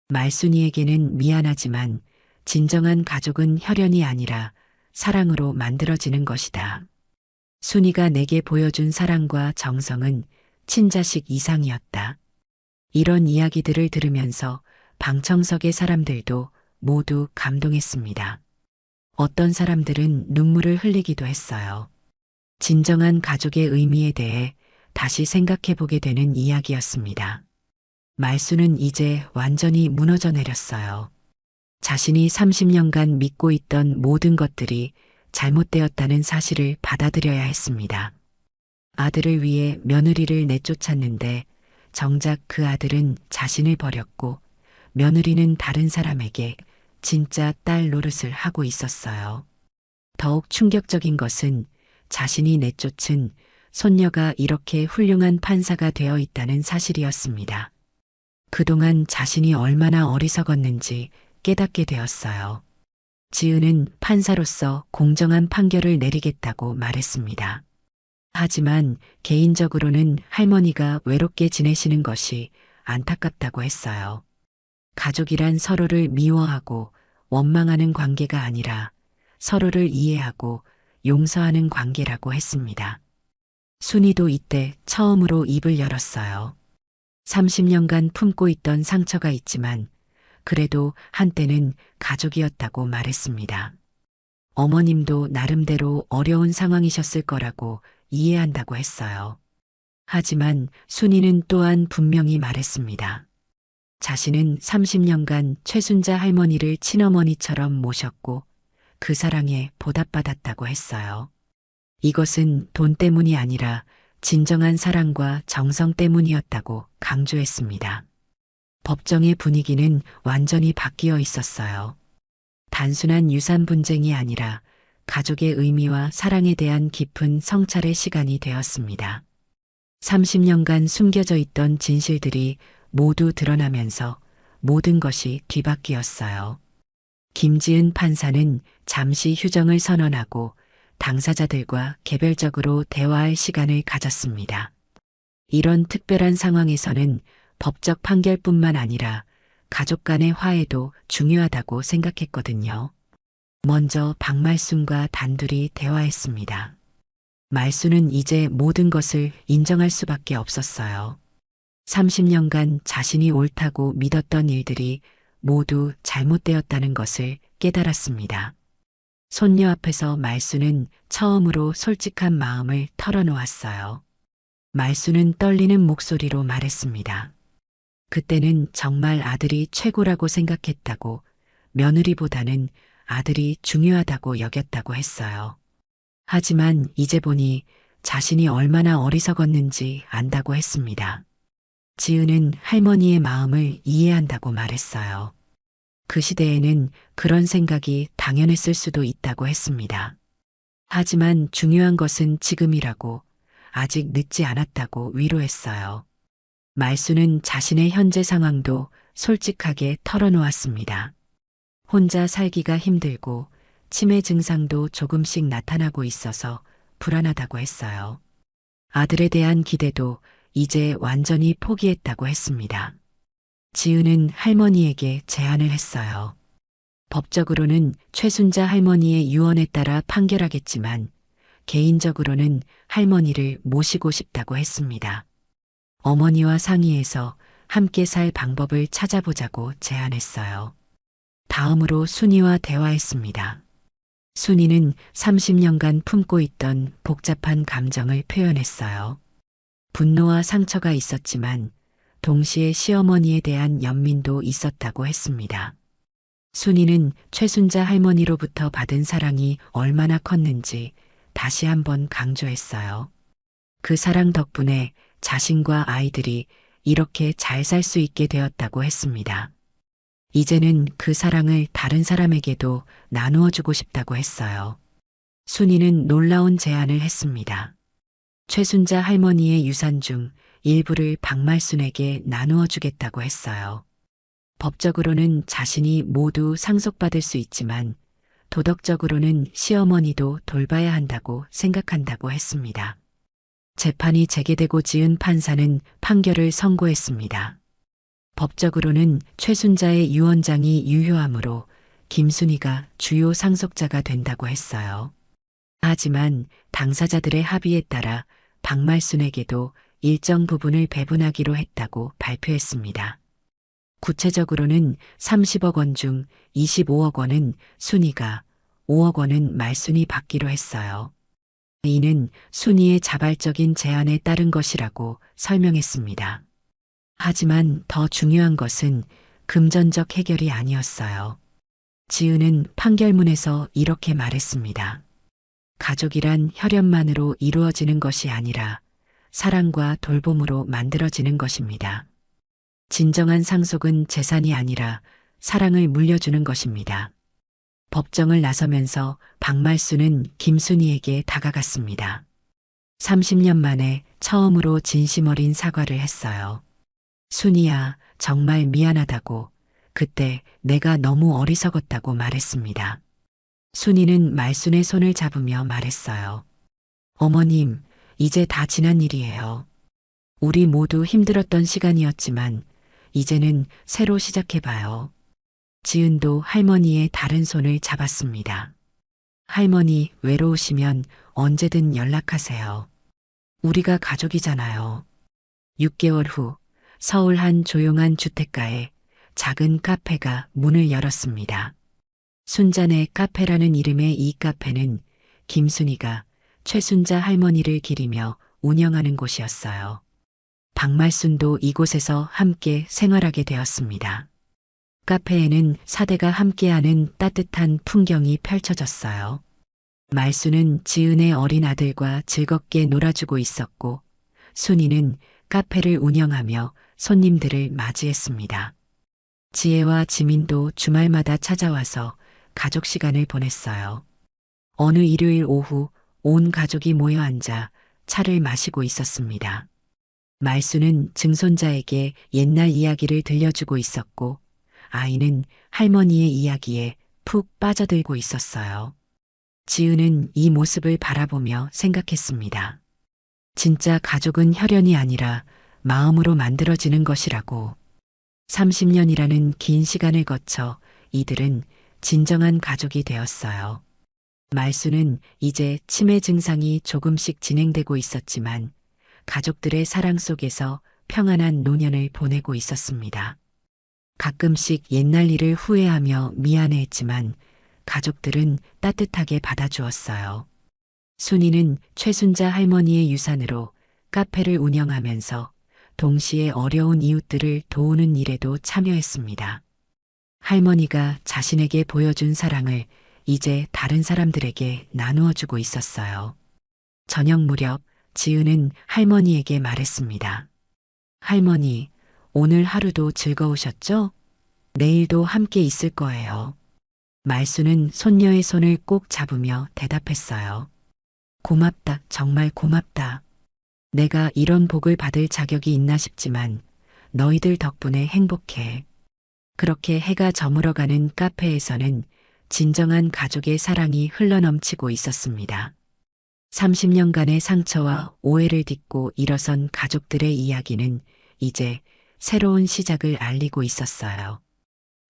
말순이에게는 미안하지만 진정한 가족은 혈연이 아니라 사랑으로 만들어지는 것이다. 순이가 내게 보여준 사랑과 정성은 친자식 이상이었다. 이런 이야기들을 들으면서 방청석의 사람들도 모두 감동했습니다. 어떤 사람들은 눈물을 흘리기도 했어요. 진정한 가족의 의미에 대해 다시 생각해 보게 되는 이야기였습니다. 말수는 이제 완전히 무너져 내렸어요. 자신이 30년간 믿고 있던 모든 것들이 잘못되었다는 사실을 받아들여야 했습니다. 아들을 위해 며느리를 내쫓았는데 정작 그 아들은 자신을 버렸고 며느리는 다른 사람에게 진짜 딸 노릇을 하고 있었어요. 더욱 충격적인 것은 자신이 내쫓은 손녀가 이렇게 훌륭한 판사가 되어 있다는 사실이었습니다. 그동안 자신이 얼마나 어리석었는지 깨닫게 되었어요. 지은은 판사로서 공정한 판결을 내리겠다고 말했습니다. 하지만 개인적으로는 할머니가 외롭게 지내시는 것이 안타깝다고 했어요. 가족이란 서로를 미워하고 원망하는 관계가 아니라 서로를 이해하고 용서하는 관계라고 했습니다. 순이도 이때 처음으로 입을 열었어요. 30년간 품고 있던 상처가 있지만 그래도 한때는 가족이었다고 말했습니다. 어머님도 나름대로 어려운 상황이셨을 거라고 이해한다고 했어요. 하지만 순이는 또한 분명히 말했습니다. 자신은 30년간 최순자 할머니를 친어머니처럼 모셨고 그 사랑에 보답받았다고 했어요. 이것은 돈 때문이 아니라 진정한 사랑과 정성 때문이었다고 강조했습니다. 법정의 분위기는 완전히 바뀌어 있었어요. 단순한 유산 분쟁이 아니라 가족의 의미와 사랑에 대한 깊은 성찰의 시간이 되었습니다. 30년간 숨겨져 있던 진실들이 모두 드러나면서 모든 것이 뒤바뀌었어요. 김지은 판사는 잠시 휴정을 선언하고 당사자들과 개별적으로 대화할 시간을 가졌습니다. 이런 특별한 상황에서는 법적 판결뿐만 아니라 가족 간의 화해도 중요하다고 생각했거든요. 먼저 박말순과 단둘이 대화했습니다. 말순은 이제 모든 것을 인정할 수밖에 없었어요. 30년간 자신이 옳다고 믿었던 일들이 모두 잘못되었다는 것을 깨달았습니다. 손녀 앞에서 말수는 처음으로 솔직한 마음을 털어놓았어요. 말수는 떨리는 목소리로 말했습니다. 그때는 정말 아들이 최고라고 생각했다고, 며느리보다는 아들이 중요하다고 여겼다고 했어요. 하지만 이제 보니 자신이 얼마나 어리석었는지 안다고 했습니다. 지은은 할머니의 마음을 이해한다고 말했어요. 그 시대에는 그런 생각이 당연했을 수도 있다고 했습니다. 하지만 중요한 것은 지금이라고, 아직 늦지 않았다고 위로했어요. 말수는 자신의 현재 상황도 솔직하게 털어놓았습니다. 혼자 살기가 힘들고 치매 증상도 조금씩 나타나고 있어서 불안하다고 했어요. 아들에 대한 기대도 이제 완전히 포기했다고 했습니다. 지은은 할머니에게 제안을 했어요. 법적으로는 최순자 할머니의 유언에 따라 판결하겠지만 개인적으로는 할머니를 모시고 싶다고 했습니다. 어머니와 상의해서 함께 살 방법을 찾아보자고 제안했어요. 다음으로 순이와 대화했습니다. 순이는 30년간 품고 있던 복잡한 감정을 표현했어요. 분노와 상처가 있었지만 동시에 시어머니에 대한 연민도 있었다고 했습니다. 순이는 최순자 할머니로부터 받은 사랑이 얼마나 컸는지 다시 한번 강조했어요. 그 사랑 덕분에 자신과 아이들이 이렇게 잘 살 수 있게 되었다고 했습니다. 이제는 그 사랑을 다른 사람에게도 나누어 주고 싶다고 했어요. 순이는 놀라운 제안을 했습니다. 최순자 할머니의 유산 중 일부를 박말순에게 나누어 주겠다고 했어요. 법적으로는 자신이 모두 상속받을 수 있지만 도덕적으로는 시어머니도 돌봐야 한다고 생각한다고 했습니다. 재판이 재개되고 지은 판사는 판결을 선고했습니다. 법적으로는 최순자의 유언장이 유효하므로 김순이가 주요 상속자가 된다고 했어요. 하지만 당사자들의 합의에 따라 박말순에게도 일정 부분을 배분하기로 했다고 발표했습니다. 구체적으로는 30억 원 중 25억 원은 순이가, 5억 원은 말순이 받기로 했어요. 이는 순이의 자발적인 제안에 따른 것이라고 설명했습니다. 하지만 더 중요한 것은 금전적 해결이 아니었어요. 지은은 판결문에서 이렇게 말했습니다. 가족이란 혈연만으로 이루어지는 것이 아니라 사랑과 돌봄으로 만들어지는 것입니다. 진정한 상속은 재산이 아니라 사랑을 물려주는 것입니다. 법정을 나서면서 박말순은 김순이에게 다가갔습니다. 30년 만에 처음으로 진심 어린 사과를 했어요. 순이야, 정말 미안하다고. 그때 내가 너무 어리석었다고 말했습니다. 순이는 말순의 손을 잡으며 말했어요. 어머님, 이제 다 지난 일이에요. 우리 모두 힘들었던 시간이었지만 이제는 새로 시작해봐요. 지은도 할머니의 다른 손을 잡았습니다. 할머니 외로우시면 언제든 연락하세요. 우리가 가족이잖아요. 6개월 후 서울 한 조용한 주택가에 작은 카페가 문을 열었습니다. 순잔의 카페라는 이름의 이 카페는 김순이가 최순자 할머니를 기리며 운영하는 곳이었어요. 박말순도 이곳에서 함께 생활하게 되었습니다. 카페에는 사대가 함께하는 따뜻한 풍경이 펼쳐졌어요. 말순은 지은의 어린 아들과 즐겁게 놀아주고 있었고 순이는 카페를 운영하며 손님들을 맞이했습니다. 지혜와 지민도 주말마다 찾아와서 가족 시간을 보냈어요. 어느 일요일 오후 온 가족이 모여 앉아 차를 마시고 있었습니다. 말순은 증손자에게 옛날 이야기를 들려주고 있었고 아이는 할머니의 이야기에 푹 빠져들고 있었어요. 지은은 이 모습을 바라보며 생각했습니다. 진짜 가족은 혈연이 아니라 마음으로 만들어지는 것이라고. 30년이라는 긴 시간을 거쳐 이들은 진정한 가족이 되었어요. 말순은 이제 치매 증상이 조금씩 진행되고 있었지만 가족들의 사랑 속에서 평안한 노년을 보내고 있었습니다. 가끔씩 옛날 일을 후회하며 미안해했지만 가족들은 따뜻하게 받아주었어요. 순이는 최순자 할머니의 유산으로 카페를 운영하면서 동시에 어려운 이웃들을 도우는 일에도 참여했습니다. 할머니가 자신에게 보여준 사랑을 이제 다른 사람들에게 나누어 주고 있었어요. 저녁 무렵 지은은 할머니에게 말했습니다. 할머니, 오늘 하루도 즐거우셨죠? 내일도 함께 있을 거예요. 말순은 손녀의 손을 꼭 잡으며 대답했어요. 고맙다, 정말 고맙다. 내가 이런 복을 받을 자격이 있나 싶지만 너희들 덕분에 행복해. 그렇게 해가 저물어가는 카페에서는 진정한 가족의 사랑이 흘러넘치고 있었습니다. 30년간의 상처와 오해를 딛고 일어선 가족들의 이야기는 이제 새로운 시작을 알리고 있었어요.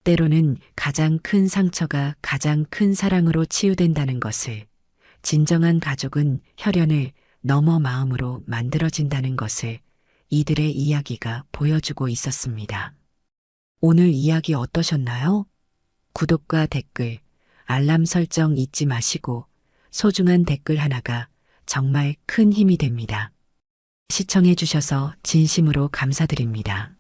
때로는 가장 큰 상처가 가장 큰 사랑으로 치유된다는 것을 진정한 가족은 혈연을 넘어 마음으로 만들어진다는 것을 이들의 이야기가 보여주고 있었습니다. 오늘 이야기 어떠셨나요? 구독과 댓글, 알람 설정 잊지 마시고 소중한 댓글 하나가 정말 큰 힘이 됩니다. 시청해 주셔서 진심으로 감사드립니다.